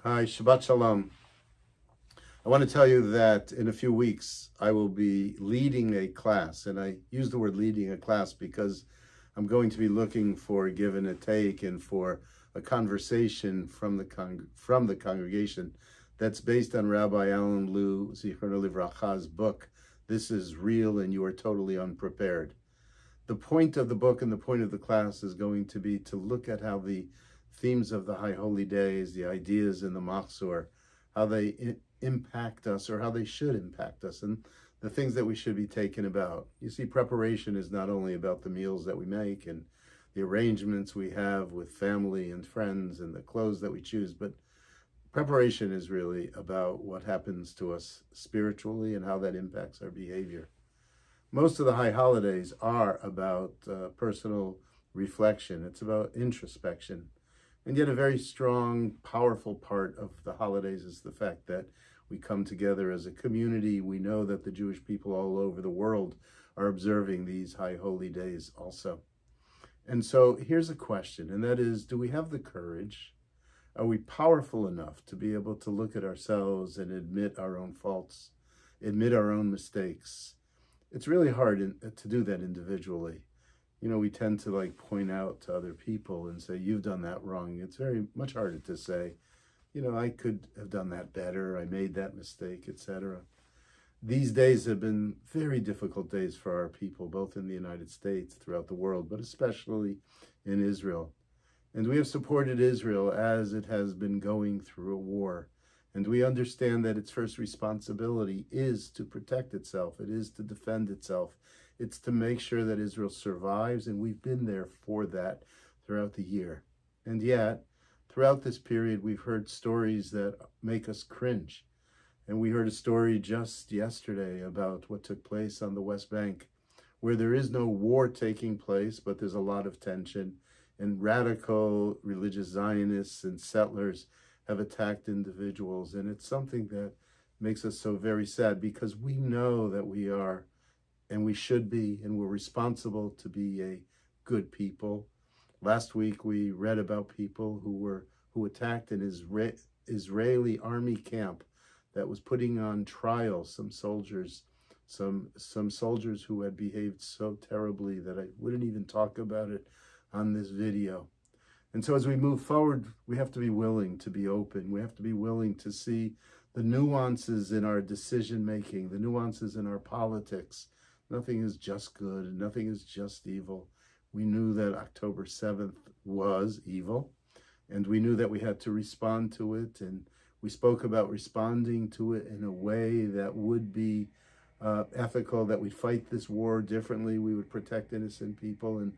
Hi, Shabbat Shalom. I want to tell you that in a few weeks I will be leading a class, and I use the word leading a class because I'm going to be looking for a give and a take and for a conversation from the congregation that's based on Rabbi Alan Lew Zichrono Livracha's book, This is Real and You Are Totally Unprepared. The point of the book and the point of the class is going to be to look at how the themes of the High Holy Days, the ideas in the Machzor, how they impact us or how they should impact us, and the things that we should be taken about. You see, preparation is not only about the meals that we make and the arrangements we have with family and friends and the clothes that we choose, but preparation is really about what happens to us spiritually and how that impacts our behavior. Most of the high holidays are about personal reflection. It's about introspection. And yet a very strong, powerful part of the holidays is the fact that we come together as a community. We know that the Jewish people all over the world are observing these high holy days also. And so here's a question, and that is, do we have the courage? Are we powerful enough to be able to look at ourselves and admit our own faults, admit our own mistakes? It's really hard to do that individually. You know, we tend to point out to other people and say, you've done that wrong. It's very much harder to say, you know, I could have done that better. I made that mistake, etc. These days have been very difficult days for our people, both in the United States, throughout the world, but especially in Israel. And we have supported Israel as it has been going through a war. And we understand that its first responsibility is to protect itself. It is to defend itself. It's to make sure that Israel survives, and we've been there for that throughout the year. And yet, throughout this period, we've heard stories that make us cringe. And we heard a story just yesterday about what took place on the West Bank, where there is no war taking place, but there's a lot of tension, and radical religious Zionists and settlers have attacked individuals. And it's something that makes us so very sad, because we know that we are, and we should be, and we're responsible to be a good people. Last week we read about people who attacked an Israeli army camp that was putting on trial some soldiers who had behaved so terribly that I wouldn't even talk about it on this video. And so as we move forward, we have to be willing to be open. We have to be willing to see the nuances in our decision-making, the nuances in our politics. Nothing is just good, and nothing is just evil. We knew that October 7th was evil, and we knew that we had to respond to it, and we spoke about responding to it in a way that would be ethical, that we'd fight this war differently, we would protect innocent people. And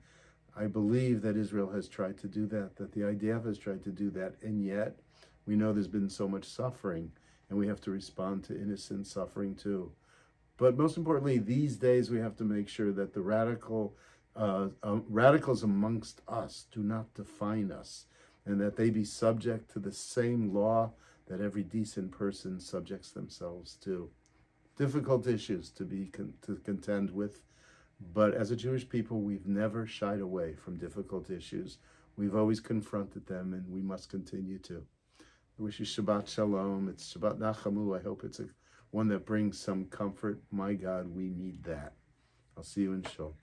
I believe that Israel has tried to do that the IDF has tried to do that, and yet we know there's been so much suffering, and we have to respond to innocent suffering too. But most importantly, these days we have to make sure that the radicals amongst us do not define us, and that they be subject to the same law that every decent person subjects themselves to. Difficult issues to contend with. But as a Jewish people, we've never shied away from difficult issues. We've always confronted them, and we must continue to. I wish you Shabbat Shalom. It's Shabbat Nachamu. I hope it's one that brings some comfort. My God, we need that. I'll see you in Shul.